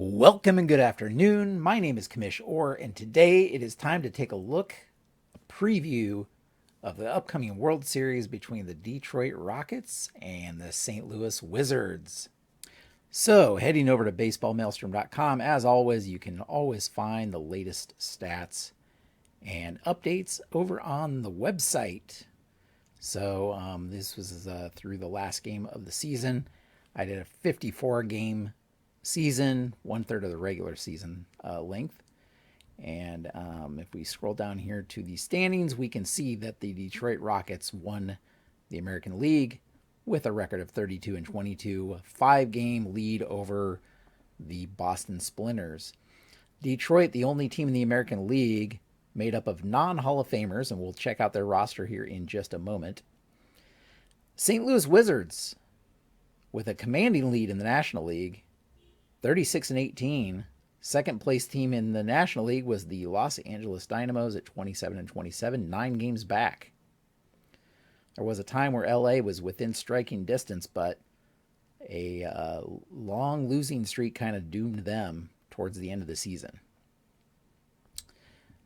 Welcome and good afternoon. My name is Kamish Orr, and today it is time to take a preview of the upcoming World Series between the Detroit Rockets and the St. Louis Wizards. So, heading over to baseballmaelstrom.com, as always, you can always find the latest stats and updates over on the website. So, this was through the last game of the season. I did a 54 game season, 1/3 of the regular season length. And if we scroll down here to the standings, we can see that the Detroit Rockets won the American League with a record of 32-22, 5-game lead over the Boston Splinters. Detroit, the only team in the American League made up of non-Hall of Famers, and we'll check out their roster here in just a moment. St. Louis Wizards, with a commanding lead in the National League, 36-18. Second place team in the National League was the Los Angeles Dynamos at 27-27, 9 games back. There was a time where LA was within striking distance, but a long losing streak kind of doomed them towards the end of the season.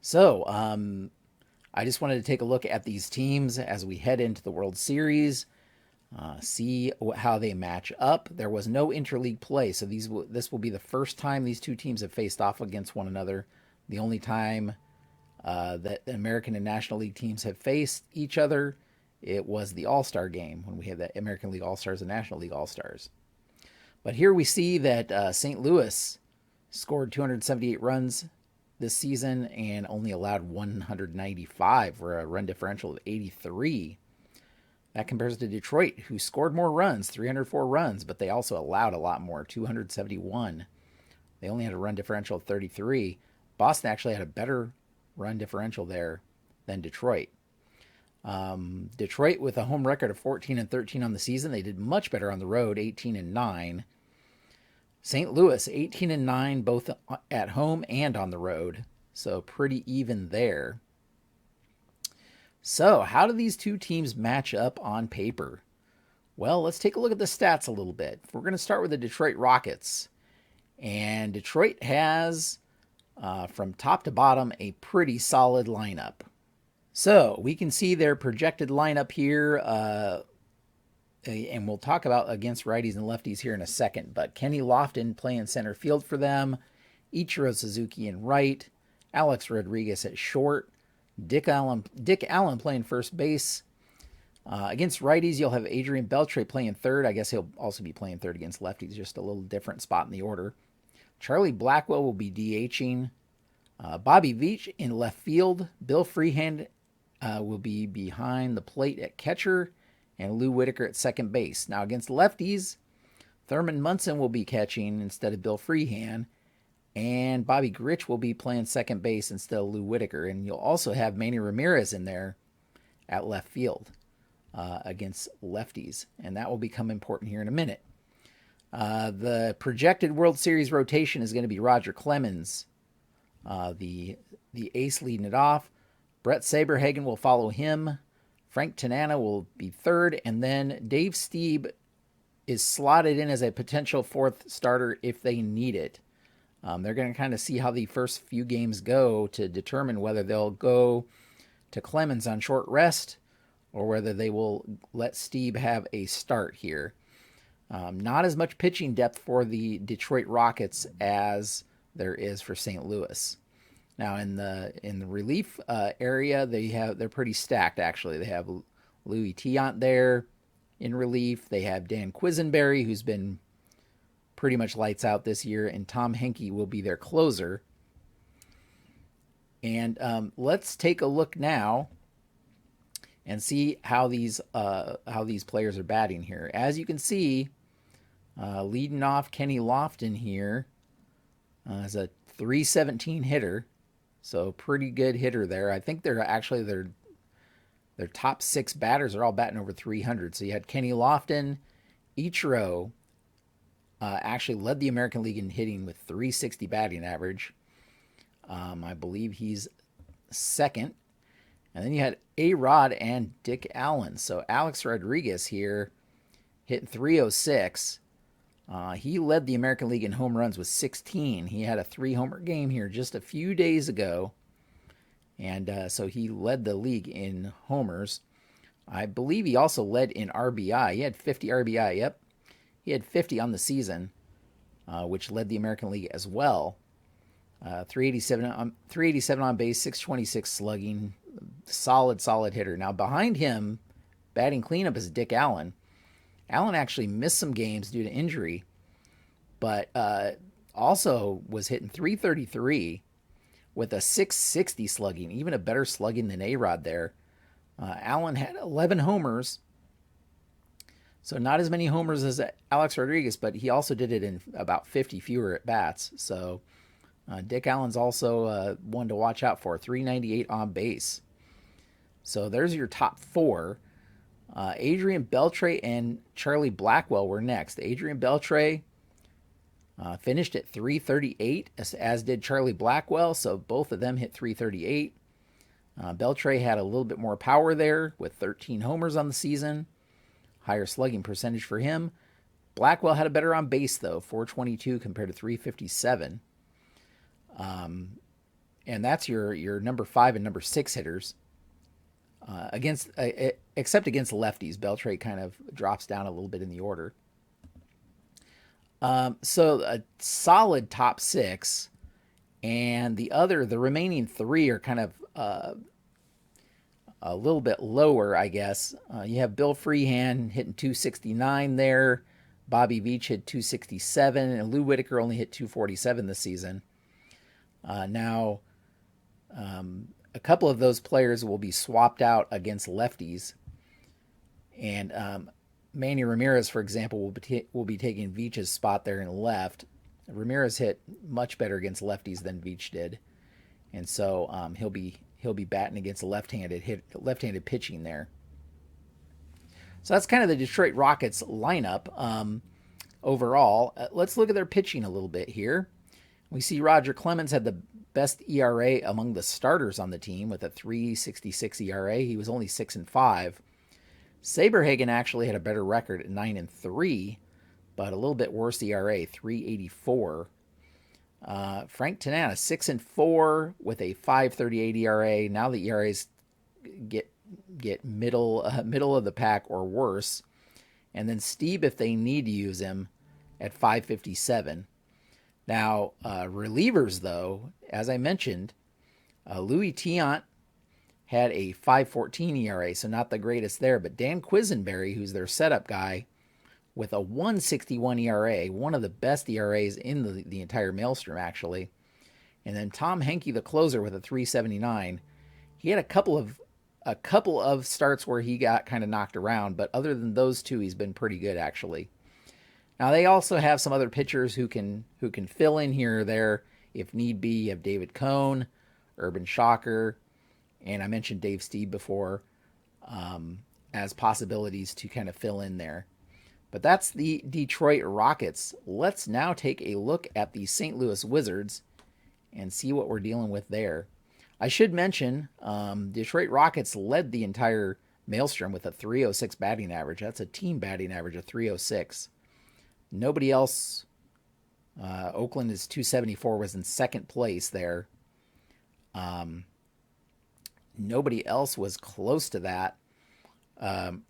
So, I just wanted to take a look at these teams as we head into the World Series. See how they match up. There was no interleague play, so this will be the first time these two teams have faced off against one another. The only time that the American and National League teams have faced each other, it was the All-Star game when we had the American League All-Stars and National League All-Stars. But here we see that St. Louis scored 278 runs this season and only allowed 195 for a run differential of 83. That compares to Detroit, who scored more runs, 304 runs, but they also allowed a lot more, 271. They only had a run differential of 33. Boston actually had a better run differential there than Detroit. Detroit, with a home record of 14-13 on the season, they did much better on the road, 18-9. St. Louis, 18-9, both at home and on the road, so pretty even there. So, how do these two teams match up on paper? Well, let's take a look at the stats a little bit. We're going to start with the Detroit Rockets. And Detroit has, from top to bottom, a pretty solid lineup. So, we can see their projected lineup here, and we'll talk about against righties and lefties here in a second. But Kenny Lofton playing center field for them, Ichiro Suzuki in right, Alex Rodriguez at short, Dick Allen playing first base. Against righties, you'll have Adrian Beltre playing third. I guess he'll also be playing third against lefties, just a little different spot in the order. Charlie Blackwell will be DHing. Bobby Veach in left field. Bill Freehand will be behind the plate at catcher, and Lou Whitaker at second base. Now, against lefties, Thurman Munson will be catching instead of Bill Freehand, and Bobby Grich will be playing second base instead of Lou Whitaker. And you'll also have Manny Ramirez in there at left field against lefties. And that will become important here in a minute. The projected World Series rotation is going to be Roger Clemens, the ace leading it off. Brett Saberhagen will follow him. Frank Tanana will be third. And then Dave Stieb is slotted in as a potential fourth starter if they need it. They're going to kind of see how the first few games go to determine whether they'll go to Clemens on short rest or whether they will let Stieb have a start here. Not as much pitching depth for the Detroit Rockets as there is for St. Louis. Now in the relief area, they're pretty stacked actually. They have Louis Tiant there in relief. They have Dan Quisenberry, who's been pretty much lights out this year, and Tom Henke will be their closer. And let's take a look now and see how these players are batting here. As you can see, leading off Kenny Lofton here is a .317 hitter, so pretty good hitter there. I think they're actually their top 6 batters are all batting over 300. So you had Kenny Lofton, Ichiro. Actually led the American League in hitting with .360 batting average. I believe he's second. And then you had A-Rod and Dick Allen. So Alex Rodriguez here hitting .306. He led the American League in home runs with 16. He had a 3-homer game here just a few days ago. And so he led the league in homers. I believe he also led in RBI. He had 50 RBI, yep. He had 50 on the season, which led the American League as well. 387 on base, 626 slugging. Solid hitter. Now behind him, batting cleanup is Dick Allen. Allen actually missed some games due to injury, but also was hitting 333 with a 660 slugging, even a better slugging than A-Rod there. Allen had 11 homers, so not as many homers as Alex Rodriguez, but he also did it in about 50 fewer at-bats. So Dick Allen's also one to watch out for, 398 on base. So there's your top 4. Adrian Beltre and Charlie Blackwell were next. Adrian Beltre finished at 338, as did Charlie Blackwell, so both of them hit 338. Beltre had a little bit more power there with 13 homers on the season. Higher slugging percentage for him. Blackwell had a better on base, though, 422 compared to 357. And that's your number 5 and number 6 hitters. Except against lefties, Beltre kind of drops down a little bit in the order. So a solid top 6, and the remaining 3 are kind of a little bit lower, I guess. You have Bill Freehan hitting 269 there. Bobby Veach hit 267, and Lou Whitaker only hit 247 this season. Now, a couple of those players will be swapped out against lefties. And Manny Ramirez, for example, will be taking Veach's spot there in left. Ramirez hit much better against lefties than Veach did. And so he'll be batting against left-handed pitching there. So that's kind of the Detroit Rockets lineup overall. Let's look at their pitching a little bit here. We see Roger Clemens had the best ERA among the starters on the team with a 3.66 ERA. He was only 6-5. Saberhagen actually had a better record at 9-3, but a little bit worse ERA, 3.84. Frank Tanana, 6-4 with a 5.38 ERA. Now the ERAs get middle of the pack or worse. And then Steve, if they need to use him, at 5.57. Now, relievers, though, as I mentioned, Louis Tiant had a 5.14 ERA, so not the greatest there. But Dan Quisenberry, who's their setup guy, with a 1.61 ERA, one of the best ERAs in the entire Maelstrom, actually. And then Tom Henke, the closer, with a 3.79. He had a couple of starts where he got kind of knocked around, but other than those two, he's been pretty good, actually. Now, they also have some other pitchers who can fill in here or there if need be. You have David Cohn, Urban Shocker, and I mentioned Dave Stieb before as possibilities to kind of fill in there. But that's the Detroit Rockets. Let's now take a look at the St. Louis Wizards and see what we're dealing with there. I should mention Detroit Rockets led the entire Maelstrom with a 306 batting average. That's a team batting average of 306. Nobody else, Oakland is 274, was in second place there. Nobody else was close to that. And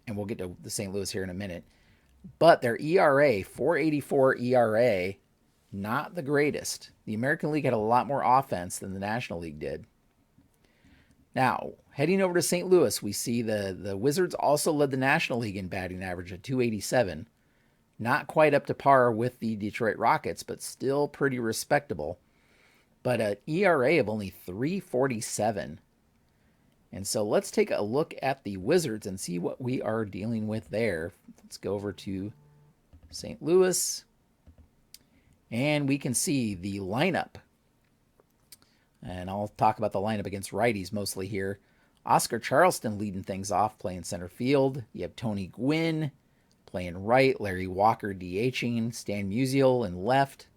we'll get to the St. Louis here in a minute. But their ERA, 4.84 ERA, not the greatest. The American League had a lot more offense than the National League did. Now, heading over to St. Louis, we see the Wizards also led the National League in batting average at 287. Not quite up to par with the Detroit Rockets, but still pretty respectable. But an ERA of only 3.47. And so let's take a look at the Wizards and see what we are dealing with there. Let's go over to St. Louis. And we can see the lineup. And I'll talk about the lineup against righties mostly here. Oscar Charleston leading things off, playing center field. You have Tony Gwynn playing right. Larry Walker DHing. Stan Musial in left.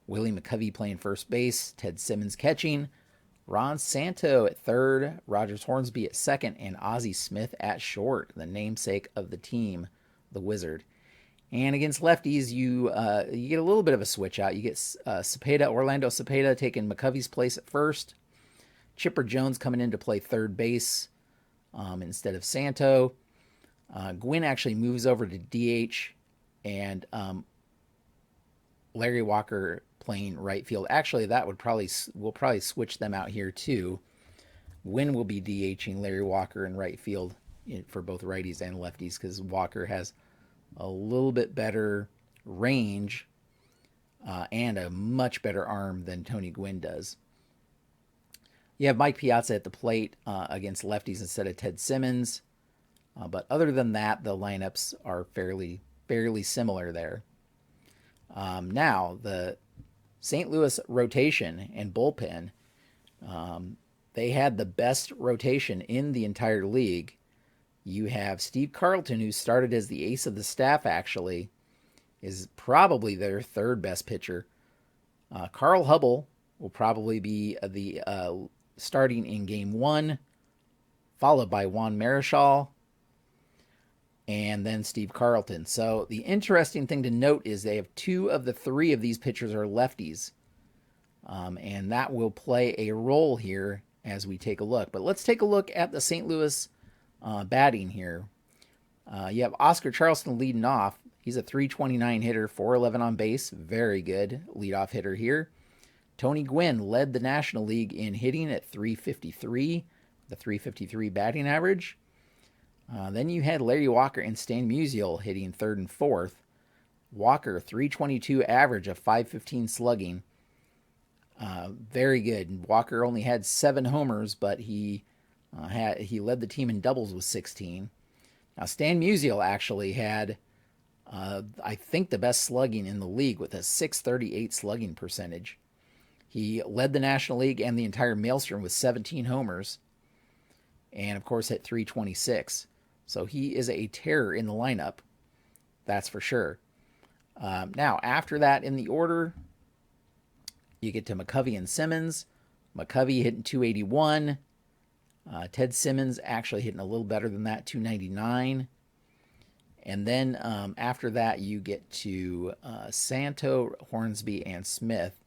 Willie McCovey playing first base. Ted Simmons catching. Ron Santo at third. Rogers Hornsby at second. And Ozzie Smith at short, the namesake of the team, the Wizard. And against lefties, you get a little bit of a switch out. You get Orlando Cepeda taking McCovey's place at first. Chipper Jones coming in to play third base instead of Santo. Gwynn actually moves over to DH, and Larry Walker playing right field. Actually, we'll probably switch them out here too. Gwynn will be DHing Larry Walker in right field for both righties and lefties because Walker has a little bit better range and a much better arm than Tony Gwynn does. You have Mike Piazza at the plate against lefties instead of Ted Simmons. But other than that, the lineups are fairly similar there. Now, the St. Louis rotation and bullpen, they had the best rotation in the entire league. You have Steve Carlton, who started as the ace of the staff, actually, is probably their third best pitcher. Carl Hubble will probably be the starting in Game 1, followed by Juan Marichal, and then Steve Carlton. So the interesting thing to note is they have 2 of the 3 of these pitchers are lefties, and that will play a role here as we take a look. But let's take a look at the St. Louis batting here. You have Oscar Charleston leading off. He's a .329 hitter, .411 on base. Very good leadoff hitter here. Tony Gwynn led the National League in hitting at .353, the .353 batting average. Then you had Larry Walker and Stan Musial hitting third and fourth. Walker, .322 average, a .515 slugging. Very good. Walker only had 7 homers, but he led the team in doubles with 16. Now, Stan Musial actually had, I think, the best slugging in the league with a .638 slugging percentage. He led the National League and the entire Maelstrom with 17 homers, and of course hit .326. So he is a terror in the lineup, that's for sure. Now, after that in the order, you get to McCovey and Simmons. McCovey hitting .281. Ted Simmons actually hitting a little better than that, .299. And then after that, you get to Santo, Hornsby, and Smith.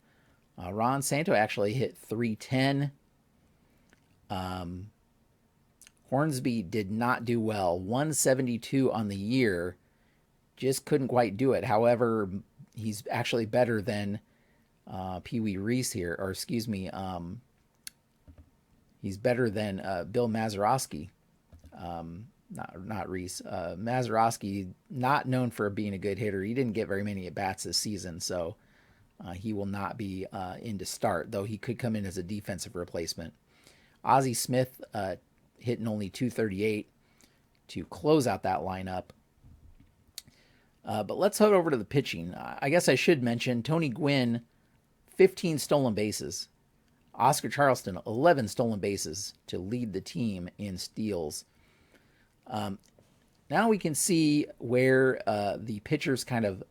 Ron Santo actually hit .310. Hornsby did not do well. 172 on the year. Just couldn't quite do it. However, he's actually better than Pee Wee Reese here. Or excuse me, he's better than Bill Mazeroski. Not Reese. Mazeroski, not known for being a good hitter. He didn't get very many at-bats this season, so he will not be in to start, though he could come in as a defensive replacement. Ozzie Smith hitting only .238 to close out that lineup. But let's head over to the pitching. I guess I should mention Tony Gwynn, 15 stolen bases. Oscar Charleston, 11 stolen bases to lead the team in steals. Now we can see where the pitchers kind of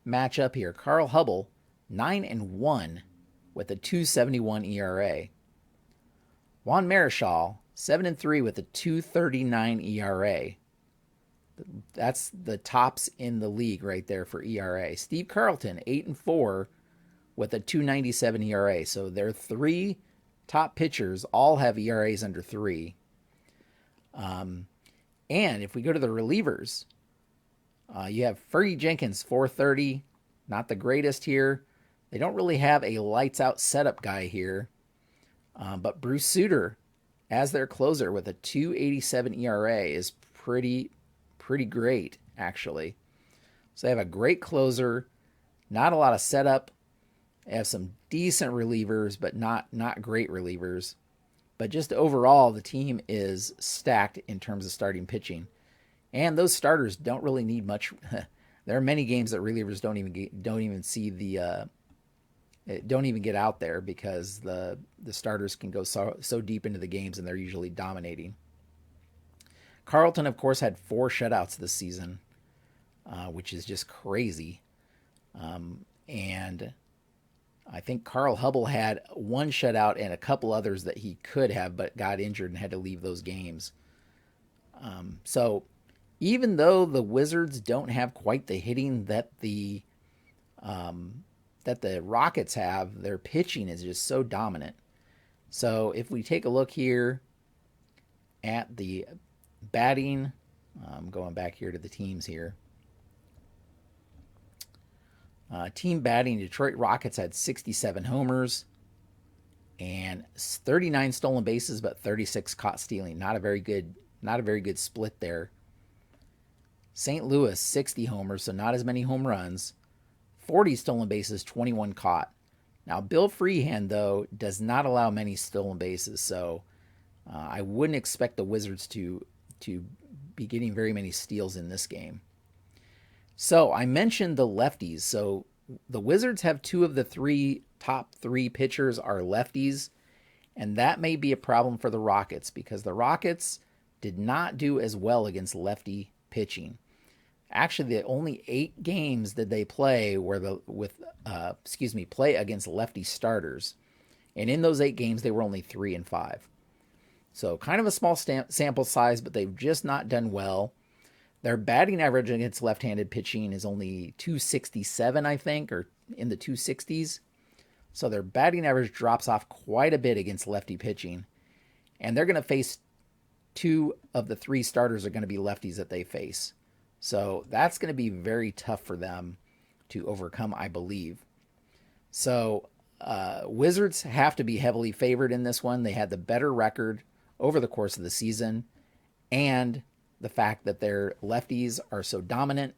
match up here. Carl Hubble, 9-1 with a .271 ERA. Juan Marichal, 7-3 with a .239 ERA. That's the tops in the league right there for ERA. Steve Carlton, 8-4 with a .297 ERA. So their 3 top pitchers all have ERAs under 3. And if we go to the relievers, you have Fergie Jenkins, .430, not the greatest here. They don't really have a lights-out setup guy here. But Bruce Sutter, as their closer with a .287 ERA, is pretty great, actually. So they have a great closer, not a lot of setup. They have some decent relievers, but not great relievers. But just overall, the team is stacked in terms of starting pitching. And those starters don't really need much. There are many games that relievers don't even get out there because the starters can go so deep into the games and they're usually dominating. Carlton, of course, had 4 shutouts this season, which is just crazy. And I think Carl Hubble had 1 shutout and a couple others that he could have, but got injured and had to leave those games. So even though the Wizards don't have quite the hitting that the Rockets have, their pitching is just so dominant. So if we take a look here at the batting, going back here to the teams here. Team batting, Detroit Rockets had 67 homers and 39 stolen bases, but 36 caught stealing. Not a very good split there. St. Louis, 60 homers, so not as many home runs. 40 stolen bases, 21 caught. Now, Bill Freehand, though, does not allow many stolen bases, so I wouldn't expect the Wizards to be getting very many steals in this game. So I mentioned the lefties. So the Wizards have two of the top three pitchers are lefties, and that may be a problem for the Rockets because the Rockets did not do as well against lefty pitching. Actually, the only 8 games that they play play against lefty starters, and in those 8 games they were only 3-5. So kind of a small sample size, but they've just not done well. Their batting average against left-handed pitching is only 267, I think, or in the 260s. So their batting average drops off quite a bit against lefty pitching, and they're going to face 2 of the 3 starters are going to be lefties that they face. So that's going to be very tough for them to overcome, I believe. So Wizards have to be heavily favored in this one. They had the better record over the course of the season, and the fact that their lefties are so dominant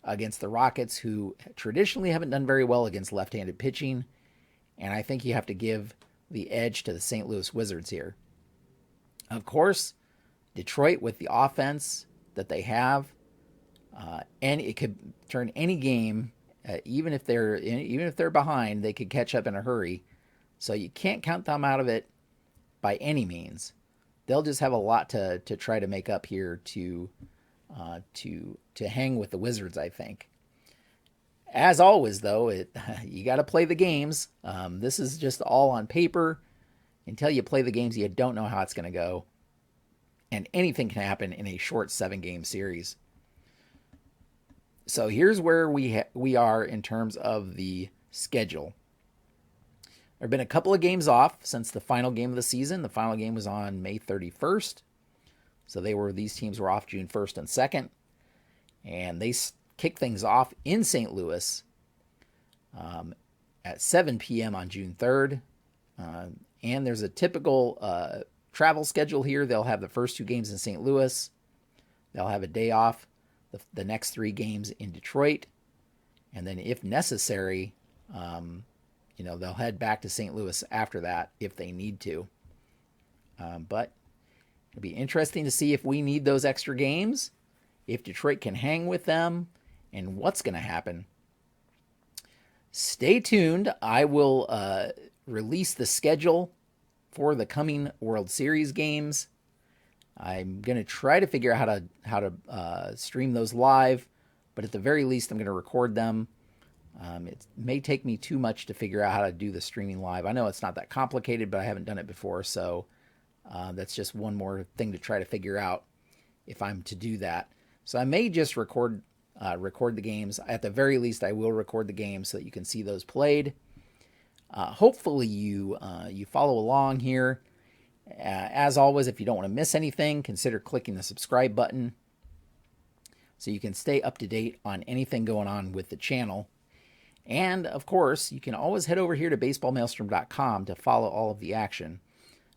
against the Rockets, who traditionally haven't done very well against left-handed pitching. And I think you have to give the edge to the St. Louis Wizards here. Of course, Detroit, with the offense that they have, and it could turn any game, even if they're behind, they could catch up in a hurry. So you can't count them out of it by any means. They'll just have a lot to try to make up here to hang with the Wizards, I think. As always, though, you got to play the games. This is just all on paper. Until you play the games, you don't know how it's going to go. And anything can happen in a short 7-game series. So here's where we are in terms of the schedule. There have been a couple of games off since the final game of the season. The final game was on May 31st. So these teams were off June 1st and 2nd. And they kicked things off in St. Louis at 7 p.m. on June 3rd. And there's a typical travel schedule here. They'll have the first 2 games in St. Louis. They'll have a day off. The next 3 games in Detroit. And then if necessary, they'll head back to St. Louis after that if they need to. But it'll be interesting to see if we need those extra games, if Detroit can hang with them, and what's going to happen. Stay tuned. I will release the schedule for the coming World Series games. I'm going to try to figure out how to stream those live, but at the very least, I'm going to record them. It may take me too much to figure out how to do the streaming live. I know it's not that complicated, but I haven't done it before, so that's just one more thing to try to figure out if I'm to do that. So I may just record the games. At the very least, I will record the games so that you can see those played. Hopefully, you follow along here. As always, if you don't want to miss anything, consider clicking the subscribe button so you can stay up to date on anything going on with the channel. And, of course, you can always head over here to baseballmaelstrom.com to follow all of the action.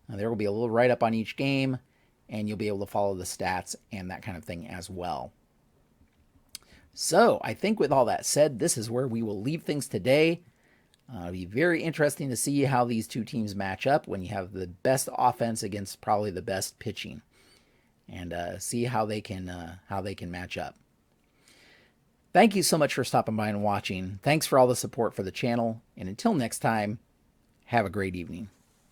There will be a little write-up on each game, and you'll be able to follow the stats and that kind of thing as well. So, I think with all that said, this is where we will leave things today. It'll be very interesting to see how these 2 teams match up when you have the best offense against probably the best pitching, and see how they can match up. Thank you so much for stopping by and watching. Thanks for all the support for the channel, and until next time, have a great evening.